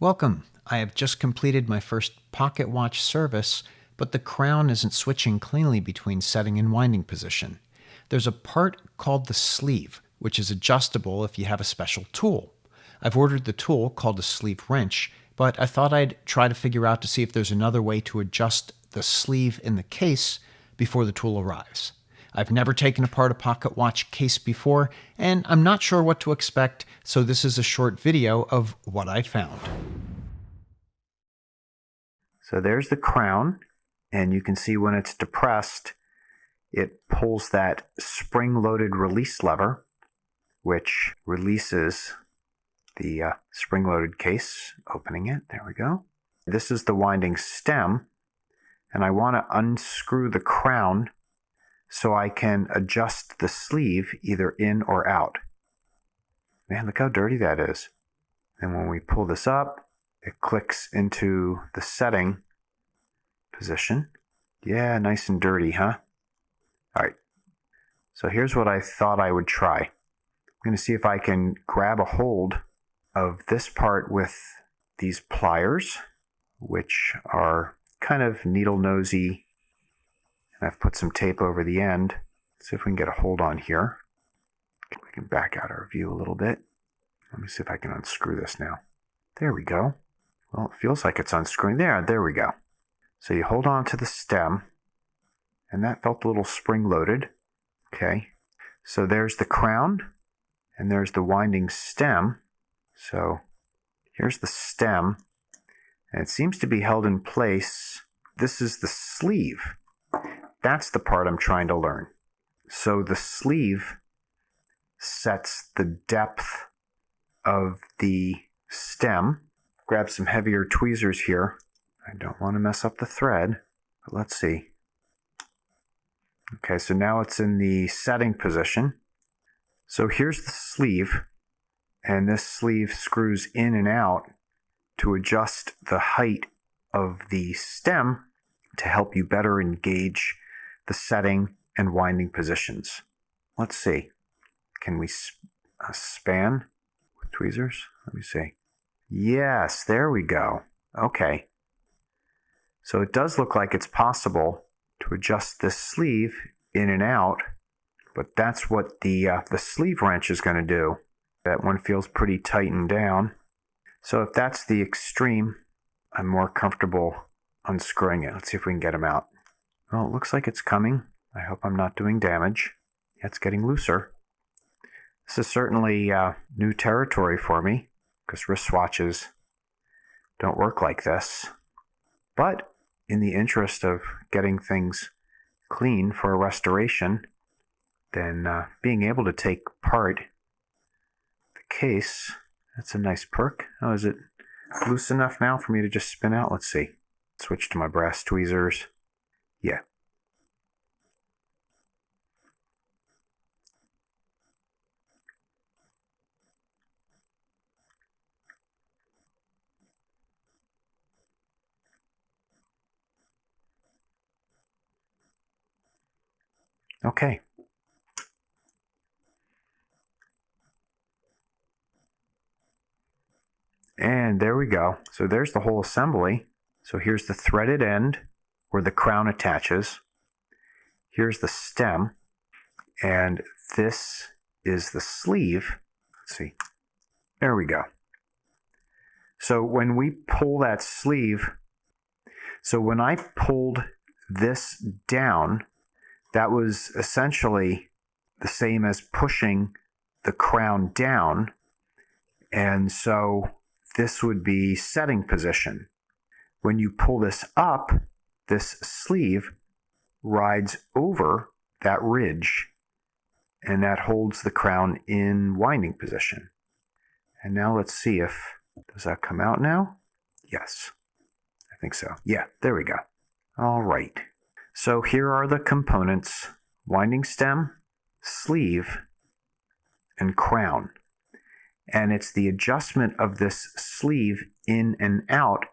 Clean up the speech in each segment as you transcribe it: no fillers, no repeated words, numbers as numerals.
Welcome. I have just completed my first pocket watch service, but the crown isn't switching cleanly between setting and winding position. There's a part called the sleeve, which is adjustable if you have a special tool. I've ordered the tool called a sleeve wrench, but I thought I'd try to figure out to see if there's another way to adjust the sleeve in the case before the tool arrives. I've never taken apart a pocket watch case before, and I'm not sure what to expect, so this is a short video of what I found. So there's the crown, and you can see when it's depressed, it pulls that spring-loaded release lever, which releases the spring-loaded case. Opening it, there we go. This is the winding stem, and I want to unscrew the crown so I can adjust the sleeve either in or out. Man, look how dirty that is. And when we pull this up, it clicks into the setting position. Yeah, nice and dirty, huh? All right. So here's what I thought I would try. I'm going to see if I can grab a hold of this part with these pliers, which are kind of needle nosy. And I've put some tape over the end. See if we can get a hold on here. We can back out our view a little bit. Let me see if I can unscrew this now. There we go. Well, it feels like it's unscrewing. There we go. So you hold on to the stem, and that felt a little spring-loaded. Okay. So there's the crown, and there's the winding stem. So here's the stem, and it seems to be held in place. This is the sleeve. That's the part I'm trying to learn. So the sleeve sets the depth of the stem. Grab some heavier tweezers here. I don't want to mess up the thread, but let's see. Okay, so now it's in the setting position. So here's the sleeve, and this sleeve screws in and out to adjust the height of the stem to help you better engage the setting and winding positions. Let's see. Can we span with tweezers? Let me see. Yes, there we go. Okay. So it does look like it's possible to adjust this sleeve in and out, but that's what the sleeve wrench is going to do. That one feels pretty tightened down. So if that's the extreme, I'm more comfortable unscrewing it. Let's see if we can get them out. Well, it looks like it's coming. I hope I'm not doing damage. Yeah, it's getting looser. This is certainly new territory for me because wristwatches don't work like this. But in the interest of getting things clean for a restoration, then being able to take apart the case, that's a nice perk. Oh, is it loose enough now for me to just spin out? Let's see. Switch to my brass tweezers. Yeah. Okay. And there we go. So there's the whole assembly. So here's the threaded end where the crown attaches. Here's the stem. And this is the sleeve. Let's see. There we go. So when we pull that sleeve, so when I pulled this down, that was essentially the same as pushing the crown down. And so this would be setting position. When you pull this up, this sleeve rides over that ridge, and that holds the crown in winding position. And now let's see if, does that come out now? Yes, I think so. Yeah, there we go. All right. So here are the components: winding stem, sleeve, and crown. And it's the adjustment of this sleeve in and out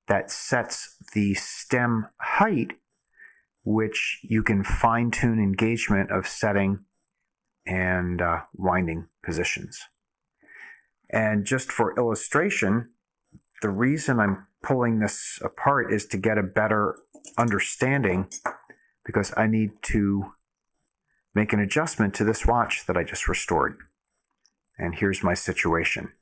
that sets the stem height, which you can fine-tune engagement of setting and winding positions. And just for illustration, The reason I'm pulling this apart is to get a better understanding, because I need to make an adjustment to this watch that I just restored. And here's my situation.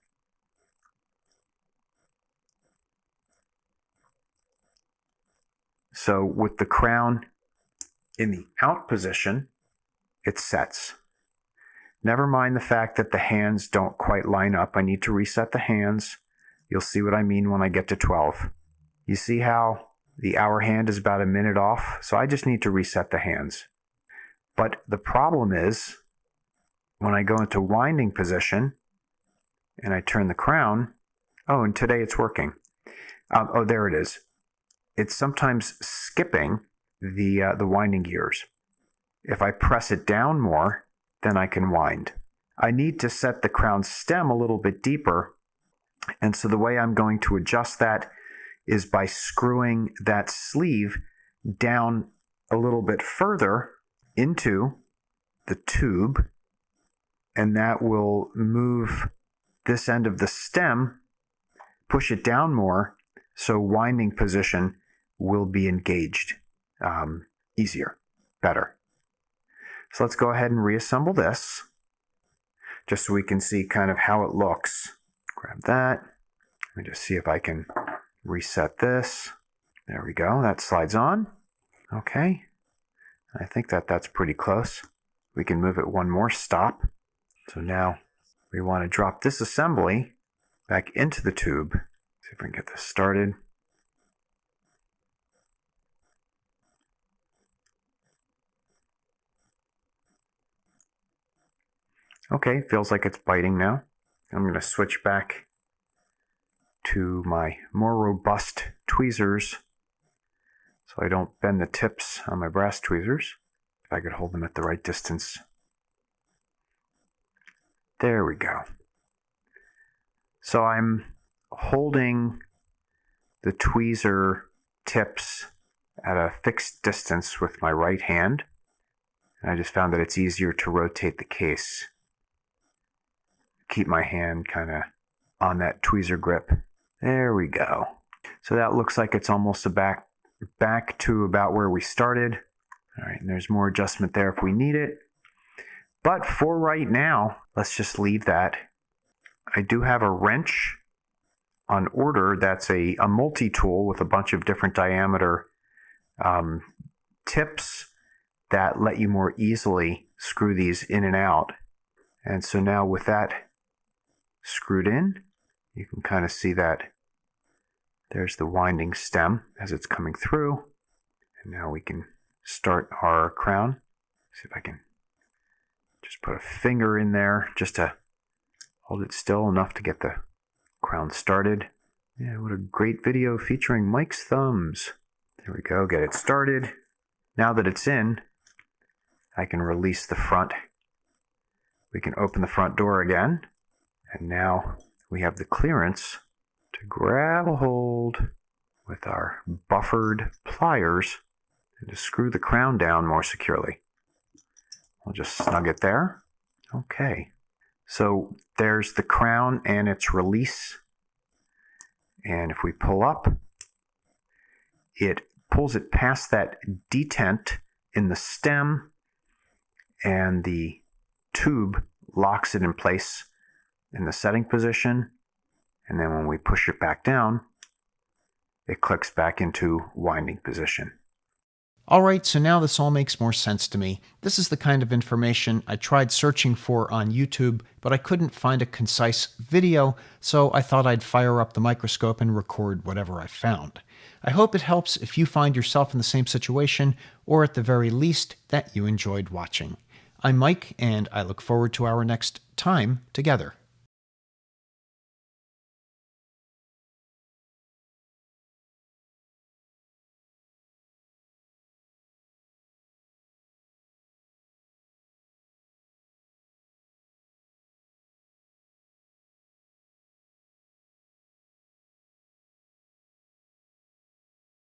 So with the crown in the out position, it sets. Never mind the fact that the hands don't quite line up. I need to reset the hands. You'll see what I mean when I get to 12. You see how the hour hand is about a minute off? So I just need to reset the hands. But the problem is, when I go into winding position and I turn the crown, oh, and today it's working. Oh, there it is. It's sometimes skipping the winding gears. If I press it down more, then I can wind. I need to set the crown stem a little bit deeper, and so the way I'm going to adjust that is by screwing that sleeve down a little bit further into the tube, and that will move this end of the stem, push it down more, so winding position will be engaged easier, better. So let's go ahead and reassemble this, just so we can see kind of how it looks. Grab that. Let me just see if I can reset this. There we go. That slides on. Okay. I think that's pretty close. We can move it one more stop. So now we want to drop this assembly back into the tube. See if I can get this started. Okay, feels like it's biting now. I'm going to switch back to my more robust tweezers so I don't bend the tips on my brass tweezers. If I could hold them at the right distance. There we go. So I'm holding the tweezer tips at a fixed distance with my right hand. And I just found that it's easier to rotate the case. Keep my hand kind of on that tweezer grip. There we go. So that looks like it's almost back to about where we started. All right, and there's more adjustment there if we need it. But for right now, let's just leave that. I do have a wrench on order that's a multi-tool with a bunch of different diameter tips that let you more easily screw these in and out. And so now with that screwed in, you can kind of see that there's the winding stem as it's coming through. And now we can start our crown. See if I can just put a finger in there just to hold it still enough to get the crown started. Yeah, what a great video featuring Mike's thumbs. There we go, get it started. Now that it's in, I can release the front. We can open the front door again. And now we have the clearance to grab a hold with our buffered pliers and to screw the crown down more securely. We'll just snug it there. Okay. So there's the crown and its release. And if we pull up, it pulls it past that detent in the stem, and the tube locks it in place in the setting position, and then when we push it back down, it clicks back into winding position. All right, so now this all makes more sense to me. This is the kind of information I tried searching for on YouTube, but I couldn't find a concise video, so I thought I'd fire up the microscope and record whatever I found. I hope it helps if you find yourself in the same situation, or at the very least, that you enjoyed watching. I'm Mike, and I look forward to our next time together.